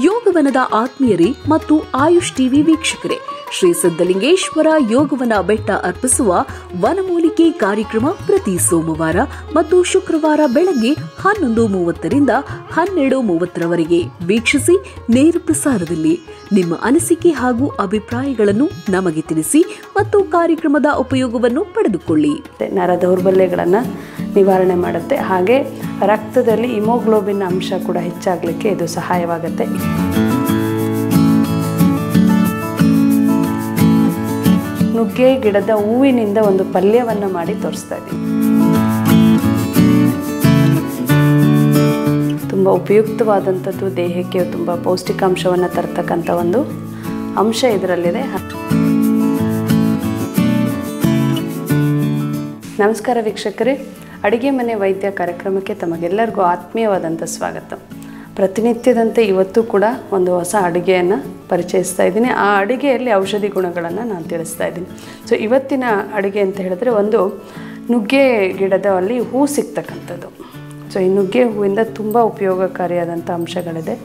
ಯೋಗವನದ ಆತ್ಮೀಯರೇ ಮತ್ತು ಆಯುಷ್ ಟಿವಿ ವೀಕ್ಷಕರೇ, ಶ್ರೀ ಸಿದ್ದಲಿಂಗೇಶ್ವರ ಯೋಗವನ ಬೆಟ್ಟ ಅರ್ಪಿಸುವ ವನಮೂಲಿಕೆ ಕಾರ್ಯಕ್ರಮ ಪ್ರತಿ ಸೋಮವಾರ ಮತ್ತು ಶುಕ್ರವಾರ ಬೆಳಗ್ಗೆ 11:30ರಿಂದ 12:30ರವರೆಗೆ ವೀಕ್ಷಿಸಿ. ನೇರ ಪ್ರಸಾರದಲ್ಲಿ ನಿಮ್ಮ ಅನಿಸಿಕೆ ಹಾಗೂ ಅಭಿಪ್ರಾಯಗಳನ್ನು ನಮಗೆ ತಿಳಿಸಿ ಮತ್ತು ಕಾರ್ಯಕ್ರಮದ ಉಪಯೋಗವನ್ನು ಪಡೆದುಕೊಳ್ಳಿ. ನರ ದೌರ್ಬಲ್ಯಗಳನ್ನು ನಿವಾರಣೆ ಮಾಡುತ್ತೆ. ಹಾಗೆ ರಕ್ತದಲ್ಲಿ ಹಿಮೋಗ್ಲೋಬಿನ್ ಅಂಶ ಕೂಡ ಹೆಚ್ಚಾಗಲಿಕ್ಕೆ ಇದು ಸಹಾಯವಾಗುತ್ತೆ. ನುಗ್ಗೆ ಗಿಡದ ಹೂವಿನಿಂದ ಒಂದು ಪಲ್ಯವನ್ನು ಮಾಡಿ ತೋರಿಸ್ತಾ ಇದ್ದೀನಿ. ತುಂಬ ಉಪಯುಕ್ತವಾದಂಥದ್ದು, ದೇಹಕ್ಕೆ ತುಂಬ ಪೌಷ್ಟಿಕಾಂಶವನ್ನು ತರ್ತಕ್ಕಂಥ ಒಂದು ಅಂಶ ಇದರಲ್ಲಿದೆ. ನಮಸ್ಕಾರ ವೀಕ್ಷಕರೇ, ಅಡುಗೆ ಮನೆ ವೈದ್ಯ ಕಾರ್ಯಕ್ರಮಕ್ಕೆ ತಮಗೆಲ್ಲರಿಗೂ ಆತ್ಮೀಯವಾದಂಥ ಸ್ವಾಗತ. ಪ್ರತಿನಿತ್ಯದಂತೆ ಇವತ್ತು ಕೂಡ ಒಂದು ಹೊಸ ಅಡುಗೆಯನ್ನು ಪರಿಚಯಿಸ್ತಾ ಇದ್ದೀನಿ. ಆ ಅಡುಗೆಯಲ್ಲಿ ಔಷಧಿ ಗುಣಗಳನ್ನು ನಾನು ತಿಳಿಸ್ತಾ ಇದ್ದೀನಿ. ಸೊ ಇವತ್ತಿನ ಅಡುಗೆ ಅಂತ ಹೇಳಿದ್ರೆ ಒಂದು ನುಗ್ಗೆ ಗಿಡದಲ್ಲಿ ಹೂ ಸಿಗ್ತಕ್ಕಂಥದ್ದು. ಸೊ ಈ ನುಗ್ಗೆ ಹೂವಿಂದ ತುಂಬ ಉಪಯೋಗಕಾರಿಯಾದಂಥ ಅಂಶಗಳಿದೆ.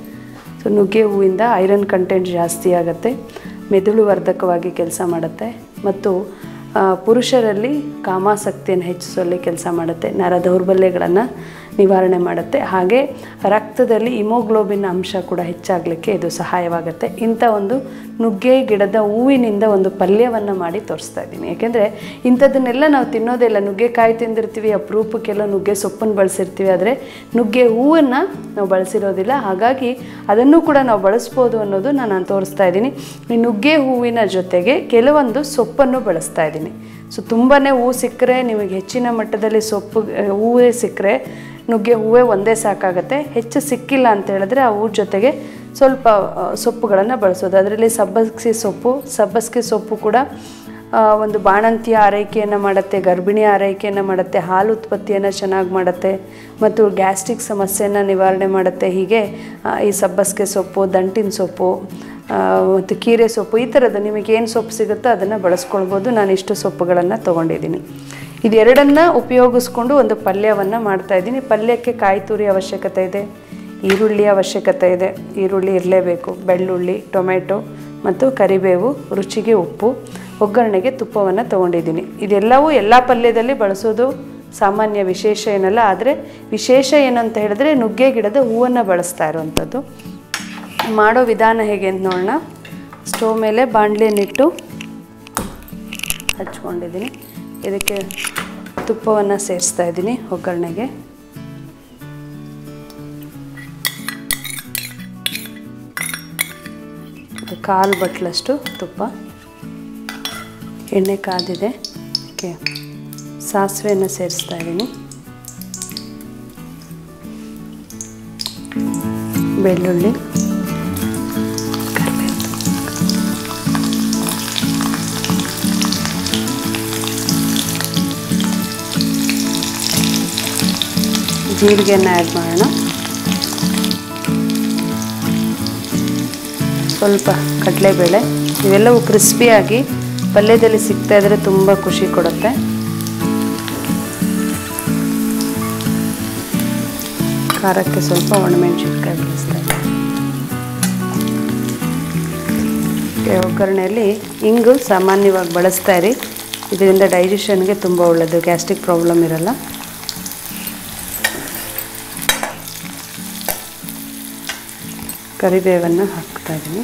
ಸೊ ನುಗ್ಗೆ ಹೂವಿಂದ ಐರನ್ ಕಂಟೆಂಟ್ ಜಾಸ್ತಿ ಆಗುತ್ತೆ, ಮೆದುಳು ವರ್ಧಕವಾಗಿ ಕೆಲಸ ಮಾಡುತ್ತೆ ಮತ್ತು ಪುರುಷರಲ್ಲಿ ಕಾಮಾಸಕ್ತಿಯನ್ನು ಹೆಚ್ಚಿಸುವಲ್ಲಿ ಕೆಲಸ ಮಾಡುತ್ತೆ. ನರ ದೌರ್ಬಲ್ಯಗಳನ್ನು ನಿವಾರಣೆ ಮಾಡುತ್ತೆ. ಹಾಗೆ ರಕ್ತದಲ್ಲಿ ಹಿಮೋಗ್ಲೋಬಿನ್ ಅಂಶ ಕೂಡ ಹೆಚ್ಚಾಗಲಿಕ್ಕೆ ಇದು ಸಹಾಯವಾಗುತ್ತೆ. ಇಂಥ ಒಂದು ನುಗ್ಗೆ ಗಿಡದ ಹೂವಿನಿಂದ ಒಂದು ಪಲ್ಯವನ್ನು ಮಾಡಿ ತೋರಿಸ್ತಾ ಇದ್ದೀನಿ. ಯಾಕೆಂದರೆ ಇಂಥದ್ದನ್ನೆಲ್ಲ ನಾವು ತಿನ್ನೋದೇ ಇಲ್ಲ. ನುಗ್ಗೆಕಾಯಿ ತಿಂದಿರ್ತೀವಿ, ಅಪರೂಪಕ್ಕೆಲ್ಲ ನುಗ್ಗೆ ಸೊಪ್ಪನ್ನು ಬಳಸಿರ್ತೀವಿ, ಆದರೆ ನುಗ್ಗೆ ಹೂವನ್ನು ನಾವು ಬಳಸಿರೋದಿಲ್ಲ. ಹಾಗಾಗಿ ಅದನ್ನು ಕೂಡ ನಾವು ಬಳಸ್ಬೋದು ಅನ್ನೋದು ನಾನು ತೋರಿಸ್ತಾ ಇದ್ದೀನಿ. ಈ ನುಗ್ಗೆ ಹೂವಿನ ಜೊತೆಗೆ ಕೆಲವೊಂದು ಸೊಪ್ಪನ್ನು ಬಳಸ್ತಾ ಇದ್ದೀನಿ. ಸೊ ತುಂಬಾ ಹೂವು ಸಿಕ್ಕರೆ, ನಿಮಗೆ ಹೆಚ್ಚಿನ ಮಟ್ಟದಲ್ಲಿ ಹೂವೇ ಸಿಕ್ಕರೆ ನುಗ್ಗೆ ಹೂವೇ ಒಂದೇ ಸಾಕಾಗುತ್ತೆ. ಹೆಚ್ಚು ಸಿಕ್ಕಿಲ್ಲ ಅಂತ ಹೇಳಿದ್ರೆ ಆ ಹೂ ಜೊತೆಗೆ ಸ್ವಲ್ಪ ಸೊಪ್ಪುಗಳನ್ನು ಬಳಸೋದು. ಅದರಲ್ಲಿ ಸಬ್ಬಸಿಗೆ ಸೊಪ್ಪು ಕೂಡ ಒಂದು ಬಾಣಂತಿಯ ಆರೈಕೆಯನ್ನು ಮಾಡುತ್ತೆ, ಗರ್ಭಿಣಿಯ ಆರೈಕೆಯನ್ನು ಮಾಡುತ್ತೆ, ಹಾಲು ಉತ್ಪತ್ತಿಯನ್ನು ಚೆನ್ನಾಗಿ ಮಾಡುತ್ತೆ ಮತ್ತು ಗ್ಯಾಸ್ಟ್ರಿಕ್ ಸಮಸ್ಯೆಯನ್ನು ನಿವಾರಣೆ ಮಾಡುತ್ತೆ. ಹೀಗೆ ಈ ಸಬ್ಬಸಿಗೆ ಸೊಪ್ಪು, ದಂಟಿನ ಸೊಪ್ಪು ಮತ್ತು ಕೀರೆ ಸೊಪ್ಪು, ಈ ಥರದ್ದು ನಿಮಗೇನು ಸೊಪ್ಪು ಸಿಗುತ್ತೋ ಅದನ್ನು ಬಳಸ್ಕೊಳ್ಬೋದು. ನಾನು ಇಷ್ಟು ಸೊಪ್ಪುಗಳನ್ನು ತೊಗೊಂಡಿದ್ದೀನಿ. ಇದೆರಡನ್ನು ಉಪಯೋಗಿಸ್ಕೊಂಡು ಒಂದು ಪಲ್ಯವನ್ನು ಮಾಡ್ತಾಯಿದ್ದೀನಿ. ಪಲ್ಯಕ್ಕೆ ಕಾಯಿ ತುರಿ ಅವಶ್ಯಕತೆ ಇದೆ, ಈರುಳ್ಳಿ ಅವಶ್ಯಕತೆ ಇದೆ, ಈರುಳ್ಳಿ ಇರಲೇಬೇಕು, ಬೆಳ್ಳುಳ್ಳಿ, ಟೊಮೆಟೊ ಮತ್ತು ಕರಿಬೇವು, ರುಚಿಗೆ ಉಪ್ಪು, ಒಗ್ಗರಣೆಗೆ ತುಪ್ಪವನ್ನು ತೊಗೊಂಡಿದ್ದೀನಿ. ಇದೆಲ್ಲವೂ ಎಲ್ಲ ಪಲ್ಯದಲ್ಲಿ ಬಳಸೋದು ಸಾಮಾನ್ಯ, ವಿಶೇಷ ಏನಲ್ಲ. ಆದರೆ ವಿಶೇಷ ಏನಂತ ಹೇಳಿದ್ರೆ ನುಗ್ಗೆ ಗಿಡದ ಹೂವನ್ನು ಬಳಸ್ತಾ ಇರುವಂಥದ್ದು. ಮಾಡೋ ವಿಧಾನ ಹೇಗೆ ಅಂತ ನೋಡೋಣ. ಸ್ಟವ್ ಮೇಲೆ ಬಾಣಲೆಯನ್ನಿಟ್ಟು ಹಚ್ಕೊಂಡಿದ್ದೀನಿ. ಇದಕ್ಕೆ ತುಪ್ಪವನ್ನು ಸೇರಿಸ್ತಾ ಇದ್ದೀನಿ ಒಗ್ಗರಣೆಗೆ. ಕಾಲು ಬಟ್ಲಷ್ಟು ತುಪ್ಪ, ಎಣ್ಣೆ ಕಾದಿದೆ. ಓಕೆ, ಸಾಸಿವೆಯನ್ನು ಸೇರಿಸ್ತಾ ಇದ್ದೀನಿ, ಬೆಳ್ಳುಳ್ಳಿ, ಜೀರಿಗೆಯನ್ನು ಆ್ಯಡ್ ಮಾಡೋಣ. ಸ್ವಲ್ಪ ಕಡಲೆಬೇಳೆ. ಇವೆಲ್ಲವೂ ಕ್ರಿಸ್ಪಿಯಾಗಿ ಪಲ್ಯದಲ್ಲಿ ಸಿಗ್ತಾ ಇದ್ರೆ ತುಂಬ ಖುಷಿ ಕೊಡುತ್ತೆ. ಖಾರಕ್ಕೆ ಸ್ವಲ್ಪ ಒಣಮೆಣಸಿನ್ಕಾಯಿ ಬಳಸ್ತಾ ಇದ್ದೀನಿ. ಒಗ್ಗರಣೆಯಲ್ಲಿ ಇಂಗು ಸಾಮಾನ್ಯವಾಗಿ ಬಳಸ್ತಾ ಇರಿ. ಇದರಿಂದ ಡೈಜೆಷನ್ಗೆ ತುಂಬ ಒಳ್ಳೆಯದು, ಗ್ಯಾಸ್ಟ್ರಿಕ್ ಪ್ರಾಬ್ಲಮ್ ಇರಲ್ಲ. ಕರಿಬೇವನ್ನು ಹಾಕ್ತಾ ಇದ್ದೀನಿ.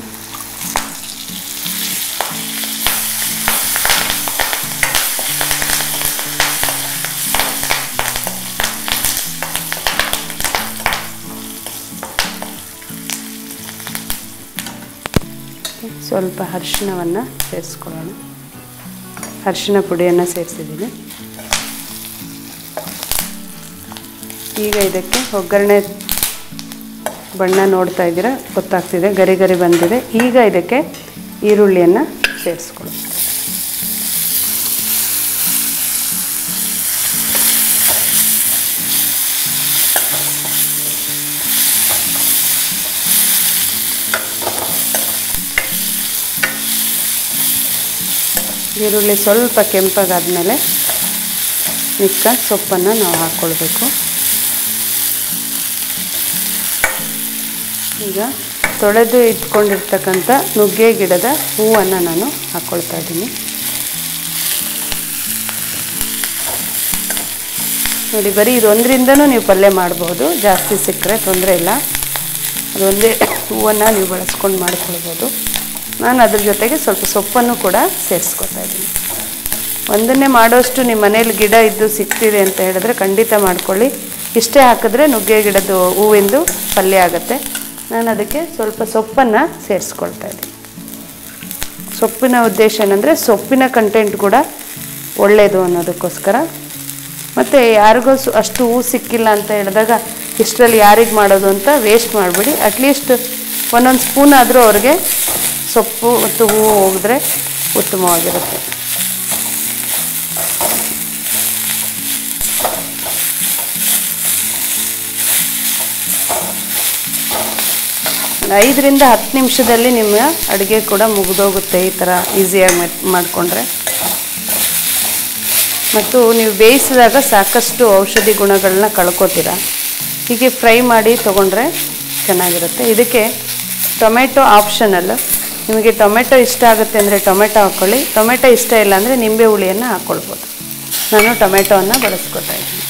ಸ್ವಲ್ಪ ಅರಿಶಿಣವನ್ನು ಸೇರಿಸ್ಕೊಳ್ಳೋಣ. ಅರಿಶಿಣ ಪುಡಿಯನ್ನು ಸೇರಿಸಿದ್ದೀನಿ. ಈಗ ಇದಕ್ಕೆ ಒಗ್ಗರಣೆ ಬಣ್ಣ ನೋಡ್ತಾ ಇದ್ದೀರಾ, ಗೊತ್ತಾಗ್ತಿದೆ, ಗರಿ ಗರಿ ಬಂದಿದೆ. ಈಗ ಇದಕ್ಕೆ ಈರುಳ್ಳಿಯನ್ನು ಸೇರಿಸ್ಕೊಳ್ಳಿ. ಈರುಳ್ಳಿ ಸ್ವಲ್ಪ ಕೆಂಪಗಾದ್ಮೇಲೆ ಮಿಕ್ಕ ಸೊಪ್ಪನ್ನು ನಾವು ಹಾಕ್ಕೊಳ್ಬೇಕು. ಈಗ ತೊಳೆದು ಇಟ್ಕೊಂಡಿರ್ತಕ್ಕಂಥ ನುಗ್ಗೆ ಗಿಡದ ಹೂವನ್ನು ನಾನು ಹಾಕ್ಕೊಳ್ತಾ ಇದ್ದೀನಿ. ನೋಡಿ, ಬರೀ ಇದೊಂದರಿಂದನೂ ನೀವು ಪಲ್ಯ ಮಾಡಬಹುದು, ಜಾಸ್ತಿ ಸಿಕ್ಕರೆ ತೊಂದರೆ ಇಲ್ಲ. ಅದೊಂದೇ ಹೂವನ್ನು ನೀವು ಬಳಸ್ಕೊಂಡು ಮಾಡ್ಕೊಳ್ಬೋದು. ನಾನು ಅದ್ರ ಜೊತೆಗೆ ಸ್ವಲ್ಪ ಸೊಪ್ಪನ್ನು ಕೂಡ ಸೇರಿಸ್ಕೊತಾ ಇದ್ದೀನಿ. ಒಂದನ್ನೇ ಮಾಡೋಷ್ಟು ನಿಮ್ಮ ಮನೇಲಿ ಗಿಡ ಇದ್ದು ಸಿಗ್ತಿದೆ ಅಂತ ಹೇಳಿದ್ರೆ ಖಂಡಿತ ಮಾಡ್ಕೊಳ್ಳಿ. ಇಷ್ಟೇ ಹಾಕಿದ್ರೆ ನುಗ್ಗೆ ಗಿಡದ ಹೂವಿಂದು ಪಲ್ಯ ಆಗುತ್ತೆ. ನಾನು ಅದಕ್ಕೆ ಸ್ವಲ್ಪ ಸೊಪ್ಪನ್ನು ಸೇರಿಸ್ಕೊಳ್ತಾ ಇದ್ದೀನಿ. ಸೊಪ್ಪಿನ ಉದ್ದೇಶ ಏನಂದರೆ ಸೊಪ್ಪಿನ ಕಂಟೆಂಟ್ ಕೂಡ ಒಳ್ಳೆಯದು ಅನ್ನೋದಕ್ಕೋಸ್ಕರ. ಮತ್ತು ಯಾರಿಗೂ ಅಷ್ಟು ಹೂ ಸಿಕ್ಕಿಲ್ಲ ಅಂತ ಹೇಳಿದಾಗ ಇಷ್ಟರಲ್ಲಿ ಯಾರಿಗೆ ಮಾಡೋದು ಅಂತ ವೇಸ್ಟ್ ಮಾಡಿಬಿಡಿ. ಅಟ್ಲೀಸ್ಟ್ ಒಂದೊಂದು ಸ್ಪೂನ್ ಆದರೂ ಅವ್ರಿಗೆ ಸೊಪ್ಪು ಮತ್ತು ಹೂವು ಹೋಗಿದ್ರೆ ಉತ್ತಮವಾಗಿರುತ್ತೆ. ಒಂದು 5 ರಿಂದ 10 ನಿಮಿಷದಲ್ಲಿ ನಿಮ್ಮ ಅಡುಗೆ ಕೂಡ ಮುಗಿದೋಗುತ್ತೆ ಈ ಥರ ಈಸಿಯಾಗಿ ಮಾಡಿಕೊಂಡ್ರೆ. ಮತ್ತು ನೀವು ಬೇಯಿಸಿದಾಗ ಸಾಕಷ್ಟು ಔಷಧಿ ಗುಣಗಳನ್ನ ಕಳ್ಕೊತೀರ. ಹೀಗೆ ಫ್ರೈ ಮಾಡಿ ತೊಗೊಂಡ್ರೆ ಚೆನ್ನಾಗಿರುತ್ತೆ. ಇದಕ್ಕೆ ಟೊಮೆಟೊ ಆಪ್ಷನಲ್. ನಿಮಗೆ ಟೊಮೆಟೊ ಇಷ್ಟ ಆಗುತ್ತೆ ಅಂದರೆ ಟೊಮೆಟೊ ಹಾಕ್ಕೊಳ್ಳಿ. ಟೊಮೆಟೊ ಇಷ್ಟ ಇಲ್ಲ ಅಂದರೆ ನಿಂಬೆ ಹುಳಿಯನ್ನು ಹಾಕ್ಕೊಳ್ಬೋದು. ನಾನು ಟೊಮೆಟೊವನ್ನು ಬಳಸ್ಕೊತಾ ಇದ್ದೀನಿ.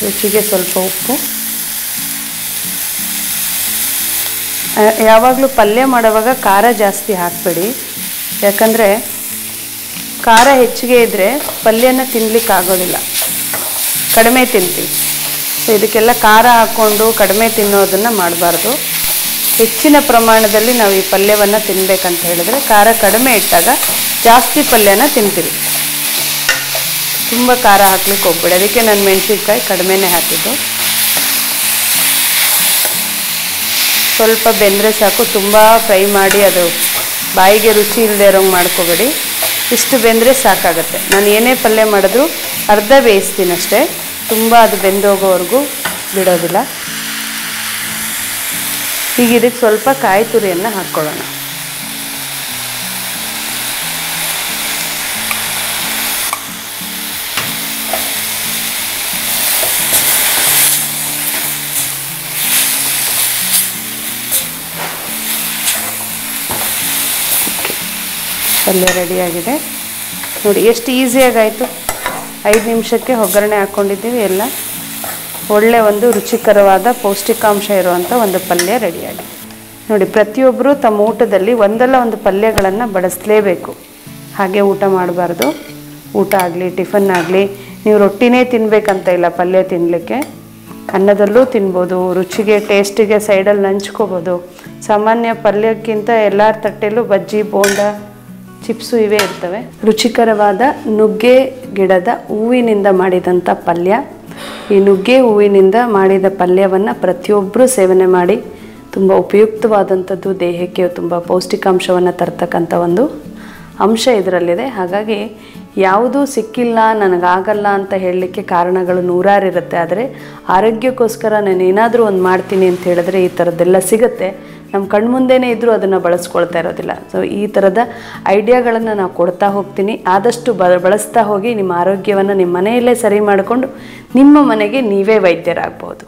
ರುಚಿಗೆ ಸ್ವಲ್ಪ ಉಪ್ಪು. ಯಾವಾಗಲೂ ಪಲ್ಯ ಮಾಡುವಾಗ ಖಾರ ಜಾಸ್ತಿ ಹಾಕಬೇಡಿ, ಯಾಕಂದರೆ ಖಾರ ಹೆಚ್ಚಿಗೆ ಇದ್ದರೆ ಪಲ್ಯನ ತಿನ್ನಲಿಕ್ಕೆ ಆಗೋದಿಲ್ಲ, ಕಡಿಮೆ ತಿಂತೀವಿ. ಸೊ ಇದಕ್ಕೆಲ್ಲ ಖಾರ ಹಾಕ್ಕೊಂಡು ಕಡಿಮೆ ತಿನ್ನೋದನ್ನು ಮಾಡಬಾರ್ದು. ಹೆಚ್ಚಿನ ಪ್ರಮಾಣದಲ್ಲಿ ನಾವು ಈ ಪಲ್ಯವನ್ನು ತಿನ್ನಬೇಕಂತ ಹೇಳಿದ್ರೆ ಖಾರ ಕಡಿಮೆ ಇಟ್ಟಾಗ ಜಾಸ್ತಿ ಪಲ್ಯನ ತಿಂತೀವಿ. ತುಂಬ ಖಾರ ಹಾಕ್ಲಿಕ್ಕೆ ಹೋಗ್ಬೇಡಿ. ಅದಕ್ಕೆ ನಾನು ಮೆಣಸಿನ್ಕಾಯಿ ಕಡಿಮೆನೇ ಹಾಕಿದ್ದು. ಸ್ವಲ್ಪ ಬೆಂದರೆ ಸಾಕು, ತುಂಬ ಫ್ರೈ ಮಾಡಿ ಅದು ಬಾಯಿಗೆ ರುಚಿ ಇಲ್ಲದೆ ಇರೋಂಗೆ ಮಾಡ್ಕೋಬೇಡಿ. ಇಷ್ಟು ಬೆಂದರೆ ಸಾಕಾಗತ್ತೆ. ನಾನು ಏನೇ ಪಲ್ಯ ಮಾಡಿದ್ರು ಅರ್ಧ ಬೇಯಿಸ್ತೀನಿ ಅಷ್ಟೇ, ತುಂಬ ಅದು ಬೆಂದೋಗೋವರೆಗೂ ಬಿಡೋದಿಲ್ಲ. ಈಗ ಇದಕ್ಕೆ ಸ್ವಲ್ಪ ಕಾಯಿ ತುರಿಯನ್ನು ಹಾಕ್ಕೊಳ್ಳೋಣ. ಪಲ್ಯ ರೆಡಿಯಾಗಿದೆ ನೋಡಿ, ಎಷ್ಟು ಈಸಿಯಾಗಾಯಿತು. 5 ನಿಮಿಷಕ್ಕೆ ಒಗ್ಗರಣೆ ಹಾಕ್ಕೊಂಡಿದ್ದೀವಿ. ಎಲ್ಲ ಒಳ್ಳೆ ಒಂದು ರುಚಿಕರವಾದ ಪೌಷ್ಟಿಕಾಂಶ ಇರುವಂಥ ಒಂದು ಪಲ್ಯ ರೆಡಿಯಾಗಿದೆ ನೋಡಿ. ಪ್ರತಿಯೊಬ್ಬರು ತಮ್ಮ ಊಟದಲ್ಲಿ ಒಂದಲ್ಲ ಒಂದು ಪಲ್ಯಗಳನ್ನು ಬಳಸಲೇಬೇಕು. ಹಾಗೆ ಊಟ ಮಾಡಬಾರ್ದು. ಊಟ ಆಗಲಿ ಟಿಫನ್ ಆಗಲಿ ನೀವು ರೊಟ್ಟಿನೇ ತಿನ್ನಬೇಕಂತ ಇಲ್ಲ. ಪಲ್ಯ ತಿನ್ನಲಿಕ್ಕೆ ಅನ್ನದಲ್ಲೂ ತಿನ್ಬೋದು, ರುಚಿಗೆ ಟೇಸ್ಟಿಗೆ ಸೈಡಲ್ಲಿ ನಂಚ್ಕೋಬೋದು. ಸಾಮಾನ್ಯ ಪಲ್ಯಕ್ಕಿಂತ ಎಲ್ಲರ ತಟ್ಟೆಯಲ್ಲೂ ಬಜ್ಜಿ, ಬೋಂಡ, ಚಿಪ್ಸು ಇವೇ ಇರ್ತವೆ. ರುಚಿಕರವಾದ ನುಗ್ಗೆ ಗಿಡದ ಹೂವಿನಿಂದ ಮಾಡಿದಂಥ ಪಲ್ಯ. ಈ ನುಗ್ಗೆ ಹೂವಿನಿಂದ ಮಾಡಿದ ಪಲ್ಯವನ್ನು ಪ್ರತಿಯೊಬ್ಬರೂ ಸೇವನೆ ಮಾಡಿ. ತುಂಬ ಉಪಯುಕ್ತವಾದಂಥದ್ದು, ದೇಹಕ್ಕೆ ತುಂಬ ಪೌಷ್ಟಿಕಾಂಶವನ್ನು ತರ್ತಕ್ಕಂಥ ಒಂದು ಅಂಶ ಇದರಲ್ಲಿದೆ. ಹಾಗಾಗಿ ಯಾವುದೂ ಸಿಕ್ಕಿಲ್ಲ, ನನಗಾಗಲ್ಲ ಅಂತ ಹೇಳಲಿಕ್ಕೆ ಕಾರಣಗಳು ನೂರಾರು ಇರುತ್ತೆ. ಆದರೆ ಆರೋಗ್ಯಕ್ಕೋಸ್ಕರ ನಾನು ಏನಾದರೂ ಒಂದು ಮಾಡ್ತೀನಿ ಅಂತ ಹೇಳಿದ್ರೆ ಈ ಥರದ್ದೆಲ್ಲ ಸಿಗುತ್ತೆ. ನಮ್ಮ ಕಣ್ಮುಂದೆನೇ ಇದ್ದರೂ ಅದನ್ನು ಬಳಸ್ಕೊಳ್ತಾ ಇರೋದಿಲ್ಲ. ಸೊ ಈ ಥರದ ಐಡಿಯಾಗಳನ್ನು ನಾವು ಕೊಡ್ತಾ ಹೋಗ್ತೀನಿ. ಆದಷ್ಟು ಬಳಸ್ತಾ ಹೋಗಿ ನಿಮ್ಮ ಆರೋಗ್ಯವನ್ನು ನಿಮ್ಮ ಮನೆಯಲ್ಲೇ ಸರಿ ಮಾಡಿಕೊಂಡು ನಿಮ್ಮ ಮನೆಗೆ ನೀವೇ ವೈದ್ಯರಾಗ್ಬೋದು.